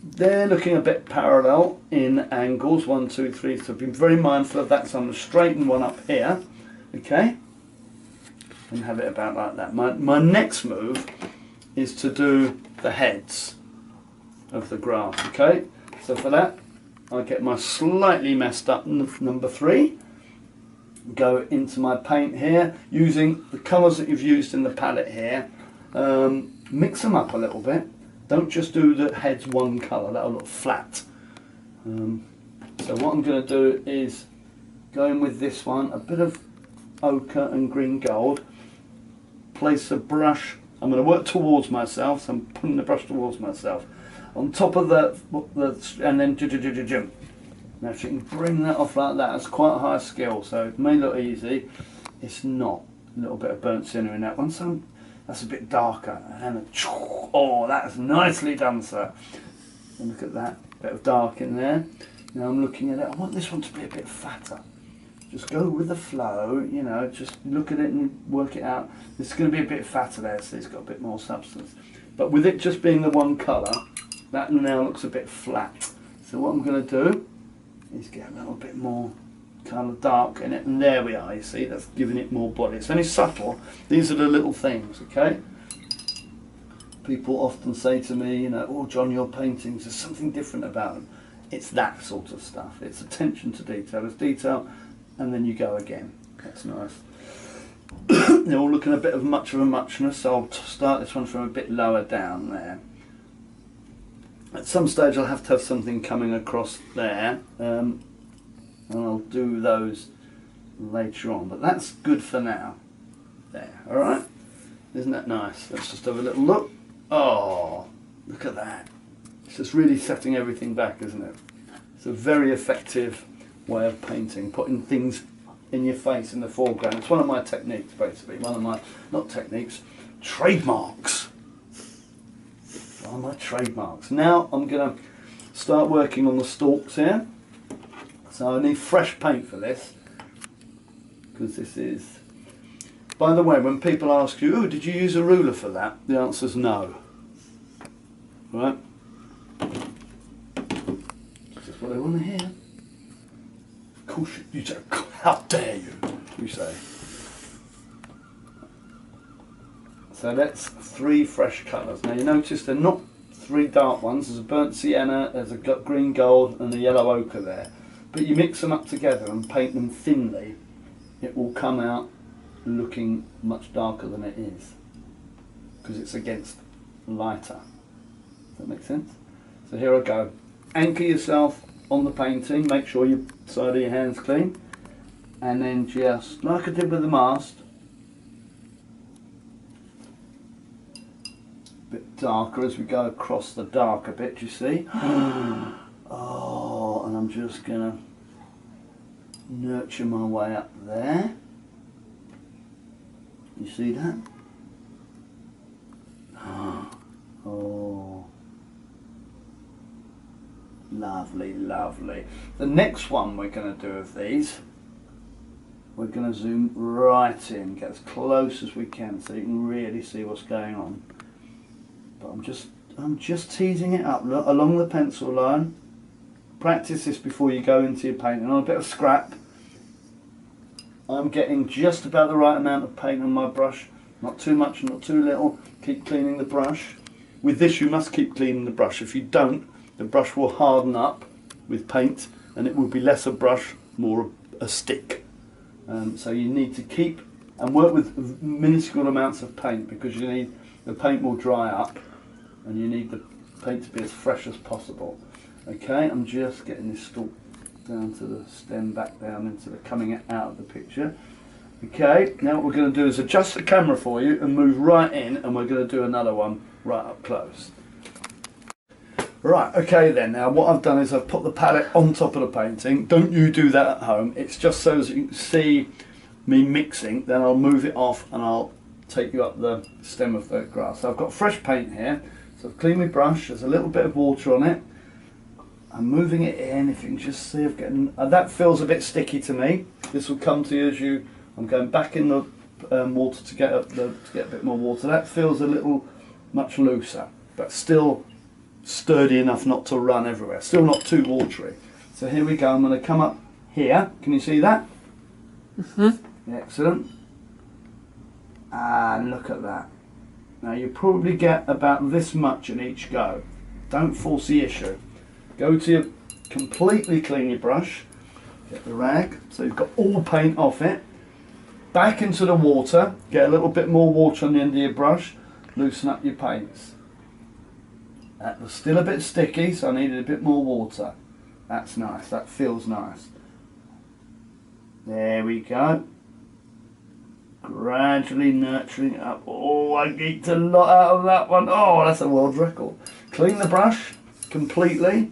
they're looking a bit parallel in angles, 1, 2, 3. So be very mindful of that. So I'm going to straighten one up here, okay, and have it about like that. My next move is to do the heads of the grass. Okay, so for that I get my slightly messed up number 3. Go into my paint here using the colours that you've used in the palette here. Mix them up a little bit. Don't just do the heads one colour, that'll look flat. So what I'm going to do is go in with this one, a bit of ochre and green gold. Place a brush, I'm going to work towards myself, so I'm putting the brush towards myself. On top of the and then jump. Now if you can bring that off like that, it's quite a high skill, so it may look easy. It's not. A little bit of burnt sienna in that one, so that's a bit darker. And oh, that's nicely done, sir. And look at that, bit of dark in there. Now I'm looking at it, I want this one to be a bit fatter. Just go with the flow, you know, just look at it and work it out. This is going to be a bit fatter there, so it's got a bit more substance. But with it just being the one colour, that now looks a bit flat. So what I'm going to do is get a little bit more kind of dark in it, and there we are, you see, that's giving it more body. It's only subtle, these are the little things, okay? People often say to me, you know, oh John, your paintings, there's something different about them. It's that sort of stuff, it's attention to detail. It's detail, and then you go again. That's nice. They're all looking a bit of a muchness, so I'll start this one from a bit lower down there. At some stage I'll have to have something coming across there, and I'll do those later on, but that's good for now. There, alright? Isn't that nice? Let's just have a little look. Oh, look at that. It's just really setting everything back, isn't it? It's a very effective way of painting, putting things in your face in the foreground. It's one of my techniques, basically. One of my, not techniques, trademarks. One of my trademarks. Now I'm going to start working on the stalks here. So I need fresh paint for this, because this is By the way, when people ask you, oh, did you use a ruler for that? The answer's no. Right? That's what I want to hear. Of course you say, how dare you say. So that's 3 fresh colours. Now you notice they're not 3 dark ones. There's a burnt sienna, there's a green gold and a yellow ochre there. But you mix them up together and paint them thinly, it will come out looking much darker than it is, because it's against lighter. Does that make sense? So here I go. Anchor yourself on the painting, make sure your side of your hand's clean, and then just, like I did with the mast, a bit darker as we go across the darker bit, you see? Oh, and I'm just going to nurture my way up there. You see that? Oh, lovely, lovely. The next one we're going to do of these, we're going to zoom right in, get as close as we can so you can really see what's going on. But I'm just teasing it up along the pencil line. Practice this before you go into your painting. On a bit of scrap, I'm getting just about the right amount of paint on my brush. Not too much, not too little. Keep cleaning the brush. With this you must keep cleaning the brush. If you don't, the brush will harden up with paint and it will be less a brush, more a stick. So you need to keep and work with minuscule amounts of paint, because you need, the paint will dry up and you need the paint to be as fresh as possible. Okay, I'm just getting this stalk down to the stem, back down into the coming out of the picture. Okay, now what we're going to do is adjust the camera for you and move right in, and we're going to do another one right up close. Right, okay then, now what I've done is I've put the palette on top of the painting. Don't you do that at home, it's just so as you can see me mixing, then I'll move it off and I'll take you up the stem of the grass. So I've got fresh paint here, so I've cleaned my brush, there's a little bit of water on it. I'm moving it in, if you can just see, I'm getting, that feels a bit sticky to me. This will come to you as you, I'm going back in the water to get a bit more water. That feels a little much looser, but still sturdy enough not to run everywhere. Still not too watery. So here we go, I'm going to come up here. Can you see that? Mm-hmm. Excellent. And look at that. Now you probably get about this much in each go. Don't force the issue. Go to your, completely clean your brush, get the rag, so you've got all the paint off it. Back into the water, get a little bit more water on the end of your brush, loosen up your paints. That was still a bit sticky, so I needed a bit more water. That's nice, that feels nice. There we go. Gradually nurturing it up. Oh, I geeked a lot out of that one. Oh, that's a world record. Clean the brush completely.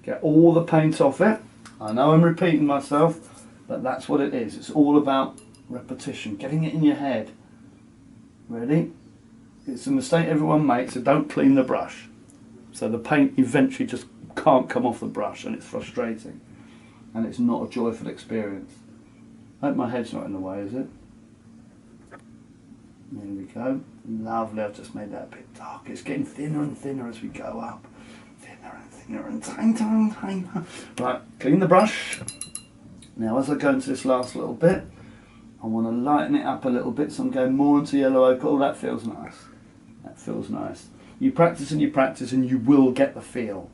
Get all the paint off it. I know I'm repeating myself, but that's what it is. It's all about repetition, getting it in your head. Ready? It's a mistake everyone makes, so don't clean the brush. So the paint eventually just can't come off the brush and it's frustrating. And it's not a joyful experience. I hope my head's not in the way, is it? There we go. Lovely, I've just made that a bit dark. It's getting thinner and thinner as we go up. Thinner and thinner and tiny. Right, clean the brush. Now as I go into this last little bit, I want to lighten it up a little bit, so I'm going more into yellow ochre. Oh, that feels nice. That feels nice. You practice and you will get the feel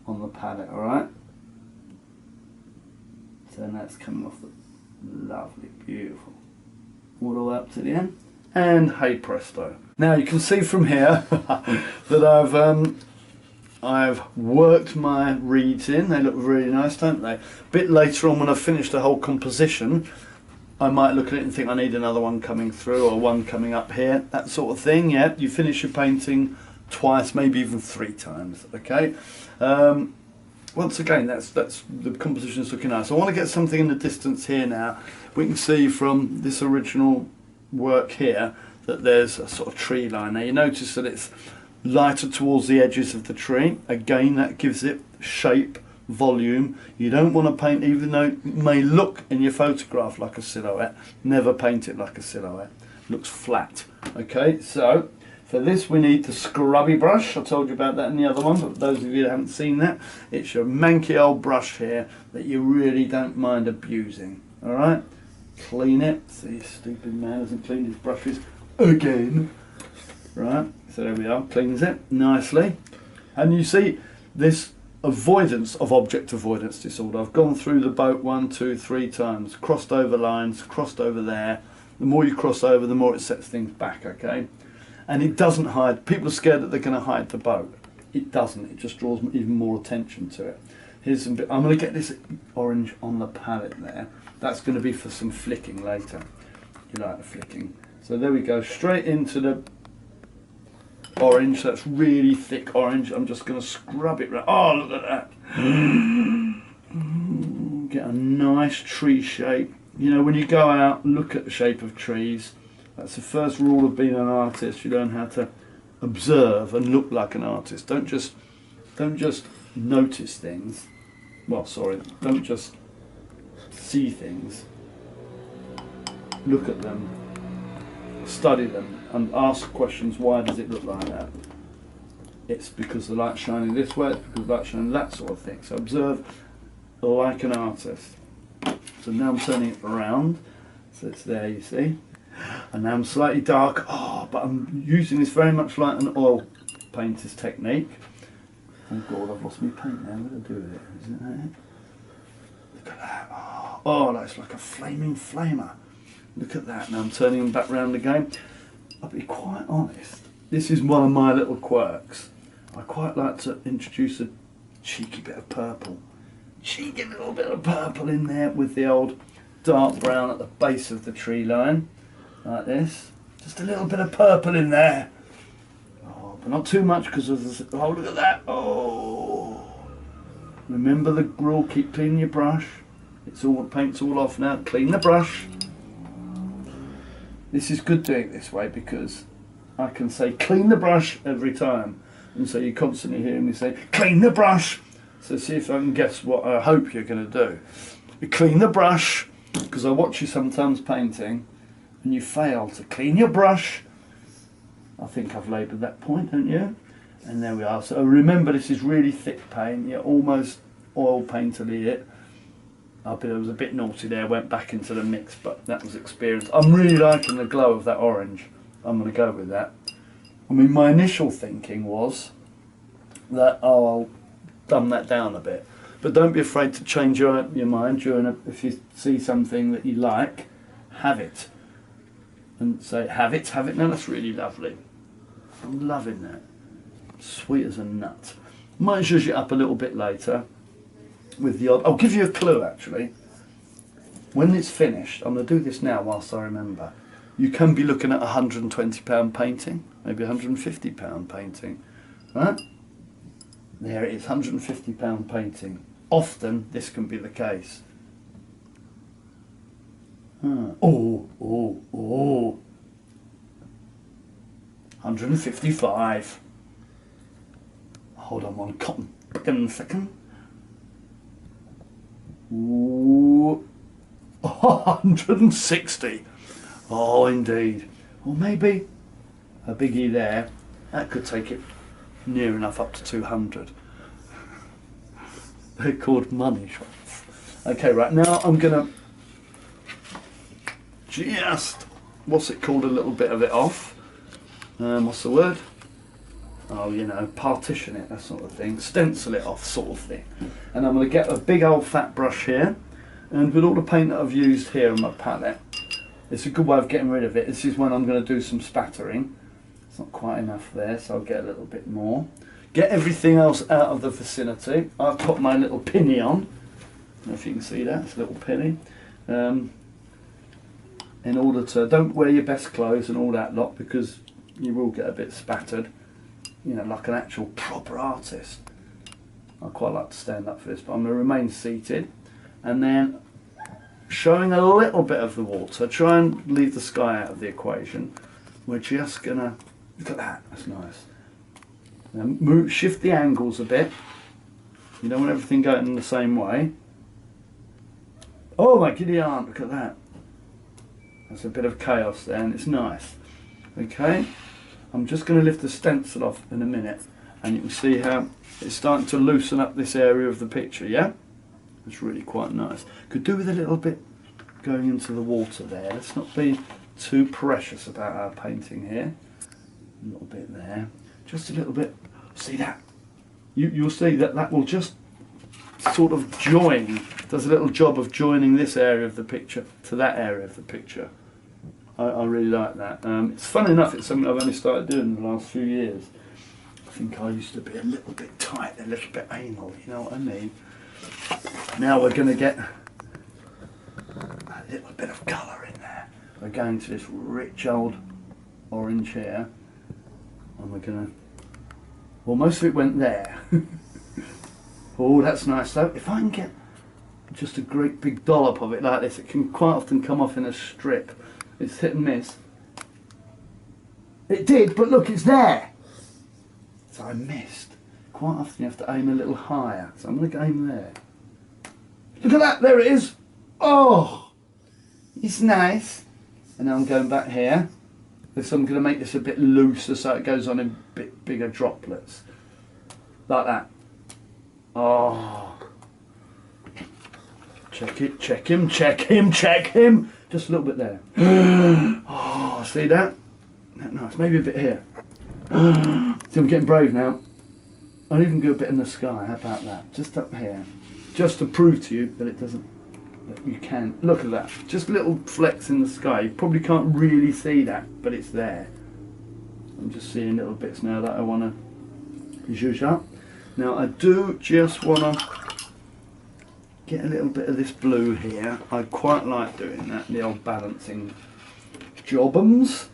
on the palette, alright? So that's coming off the lovely, beautiful. All the way up to the end. And hey presto. Now you can see from here that I've worked my reeds in. They look really nice, don't they? A bit later on when I've finished the whole composition, I might look at it and think I need another one coming through or one coming up here, that sort of thing. Yeah, you finish your painting twice, maybe even 3 times, okay? Once again, that's the composition is looking nice. I want to get something in the distance here now. We can see from this original work here that there's a sort of tree line. Now you notice that it's lighter towards the edges of the tree. Again, that gives it shape, volume. You don't want to paint, even though it may look in your photograph like a silhouette, never paint it like a silhouette. looks flat. Okay, so for this we need the scrubby brush. I told you about that in the other one, but for those of you that haven't seen that, it's your manky old brush here that you really don't mind abusing. Alright, clean it. See, stupid man hasn't cleaned his brushes again. Right, so there we are, cleans it nicely. And you see this avoidance of object avoidance disorder. I've gone through the boat 1, 2, 3 times, crossed over lines, crossed over there. The more you cross over, the more it sets things back, okay? And it doesn't hide. People are scared that they're going to hide the boat. It doesn't. It just draws even more attention to it. Here's some. I'm going to get this orange on the palette there. That's going to be for some flicking later. You like the flicking. So there we go. Straight into the orange. That's really thick orange. I'm just going to scrub it. Oh, look at that. Get a nice tree shape. You know, when you go out, look at the shape of trees. That's the first rule of being an artist. You learn how to observe and look like an artist. Don't just notice things. Well, sorry, don't just see things. Look at them, study them, and ask questions. Why does it look like that? It's because the light's shining this way. It's because the light's shining that sort of thing. So observe like an artist. So now I'm turning it around. So it's there, you see. And now I'm slightly dark. Oh, but I'm using this very much like an oil painter's technique. Oh God, I've lost my paint now. What do I do with it? Isn't that it? Look at that. Oh, that's like a flaming flamer. Look at that. Now I'm turning them back round again. I'll be quite honest. This is one of my little quirks. I quite like to introduce a cheeky bit of purple. Cheeky little bit of purple in there with the old dark brown at the base of the tree line. Like this. Just a little bit of purple in there. Oh, but not too much because of the... Oh, look at that. Oh. Remember the rule, keep cleaning your brush. It's all, paint's all off now. Clean the brush. This is good doing it this way because I can say clean the brush every time. And so you constantly hear me say clean the brush. So see if I can guess what I hope you're going to do. You clean the brush, because I watch you sometimes painting and you fail to clean your brush. I think I've labelled that point, don't you? And there we are. So remember, this is really thick paint. You're almost oil painterly it. I was a bit naughty there, went back into the mix, but that was experience. I'm really liking the glow of that orange. I'm going to go with that. I mean, my initial thinking was that, oh, I'll dumb that down a bit. But don't be afraid to change your mind during if you see something that you like, have it. And say, have it. No, that's really lovely. I'm loving that. Sweet as a nut. Might zhuzh it up a little bit later with the odd... I'll give you a clue actually. When it's finished, I'm going to do this now whilst I remember. You can be looking at a £120 painting, maybe a £150 painting. Right? There it is, £150 painting. Often this can be the case. Oh. 155. Hold on one second. Ooh. 160. Oh, indeed. Or maybe a biggie there. That could take it near enough up to 200. They're called money shots. Okay, right, now I'm gonna just, what's it called, a little bit of it off. What's the word? Oh, you know, partition it, that sort of thing. Stencil it off, sort of thing. And I'm going to get a big old fat brush here. And with all the paint that I've used here on my palette, it's a good way of getting rid of it. This is when I'm going to do some spattering. It's not quite enough there, so I'll get a little bit more. Get everything else out of the vicinity. I've put my little pinny on. I don't know if you can see that, it's a little pinny. In order to, don't wear your best clothes and all that lot because you will get a bit spattered. You know, like an actual proper artist. I quite like to stand up for this, but I'm going to remain seated. And then showing a little bit of the water, try and leave the sky out of the equation. We're just going to, look at that, that's nice. Now shift the angles a bit. You don't want everything going in the same way. Oh my giddy aunt, look at that. There's a bit of chaos there, and it's nice. Okay, I'm just going to lift the stencil off in a minute, and you can see how it's starting to loosen up this area of the picture, yeah? It's really quite nice. Could do with a little bit going into the water there. Let's not be too precious about our painting here. A little bit there, just a little bit. See that? You'll see that that will just sort of join, does a little job of joining this area of the picture to that area of the picture. I really like that. It's fun enough, it's something I've only started doing in the last few years. I think I used to be a little bit tight, a little bit anal, you know what I mean? Now we're going to get a little bit of colour in there. We're going to this rich old orange here, and we're going to, well, most of it went there. Oh, that's nice though. If I can get just a great big dollop of it like this, it can quite often come off in a strip. It's hit and miss. It did, but look, it's there. So I missed. Quite often you have to aim a little higher. So I'm going to aim there. Look at that, there it is. Oh, it's nice. And now I'm going back here. So I'm going to make this a bit looser so it goes on in a bit bigger droplets. Like that. Oh. Check it, check him, check him, check him. Just a little bit there. Oh, see that? Nice, maybe a bit here. See, I'm getting brave now. I'll even go a bit in the sky, how about that? Just up here. Just to prove to you that it doesn't, that you can. Look at that, just little flecks in the sky. You probably can't really see that, but it's there. I'm just seeing little bits now that I want to zhuzh up. Now I do just want to get a little bit of this blue here. I quite like doing that, the old balancing jobums.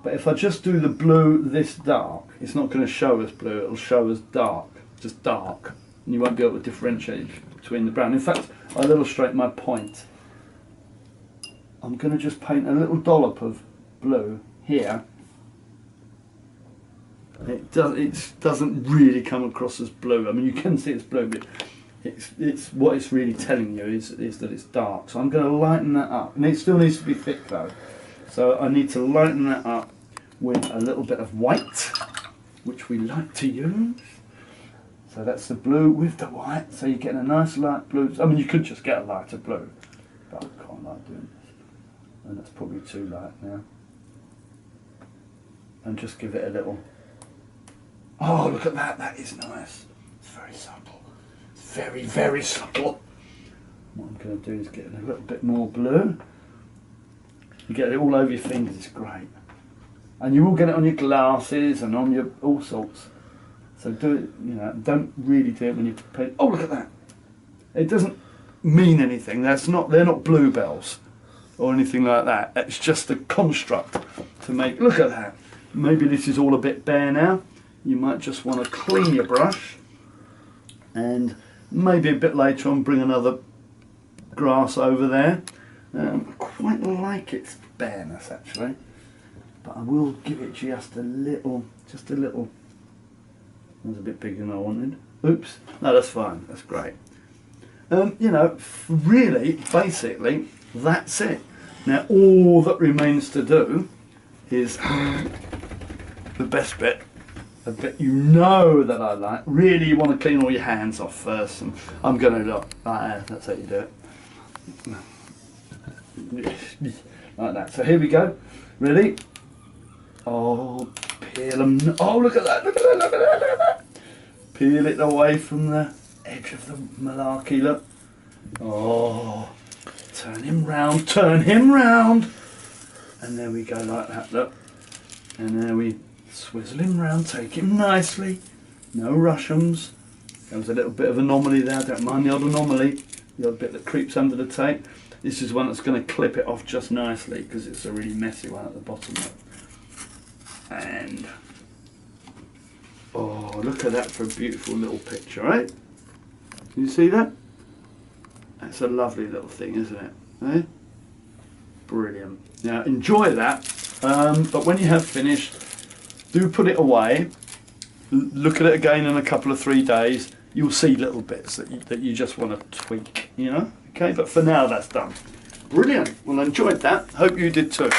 But if I just do the blue this dark, it's not going to show us blue, it'll show us dark, just dark. And you won't be able to differentiate between the brown. In fact, I'll illustrate my point. I'm going to just paint a little dollop of blue here. It doesn't really come across as blue. I mean, you can see it's blue, but it's what it's really telling you is that it's dark. So I'm going to lighten that up, and it still needs to be thick though. So I need to lighten that up with a little bit of white, which we like to use. So that's the blue with the white. So you're getting a nice light blue. I mean, you could just get a lighter blue, but I can't like doing this, and that's probably too light now. And just give it a little. Oh, look at that, that is nice. It's very subtle. It's very, very subtle. What I'm going to do is get a little bit more blue. You get it all over your fingers, it's great. And you will get it on your glasses and on your all sorts. So do it, you know, don't really do it when you paint. Oh, look at that. It doesn't mean anything. They're not bluebells or anything like that. It's just a construct to make, look at that. Maybe this is all a bit bare now. You might just want to clean your brush, and maybe a bit later on bring another grass over there. I quite like its bareness actually, but I will give it just a little. That was a bit bigger than I wanted. Oops, no, that's fine, that's great. You know, really, basically, that's it. Now all that remains to do is the best bit. A bit you know that I like. Really, you want to clean all your hands off first, and I'm going to look like that. That's how you do it. Like that. So here we go. Ready? Oh, peel them. Oh, look at that! Look at that! Look at that! Look at that! Peel it away from the edge of the malarkey. Look. Oh, turn him round. Turn him round. And there we go, like that. Look. And there we. Swizzle him round, take him nicely, no rush'ems. There was a little bit of anomaly there, don't mind the odd anomaly, the odd bit that creeps under the tape. This is one that's going to clip it off just nicely because it's a really messy one at the bottom. And, oh, look at that for a beautiful little picture, right? Can you see that? That's a lovely little thing, isn't it? Eh? Brilliant. Now enjoy that, but when you have finished, do put it away, look at it again in a couple of 3 days, you'll see little bits that you just want to tweak, you know? Okay, but for now that's done. Brilliant. Well, I enjoyed that. Hope you did too.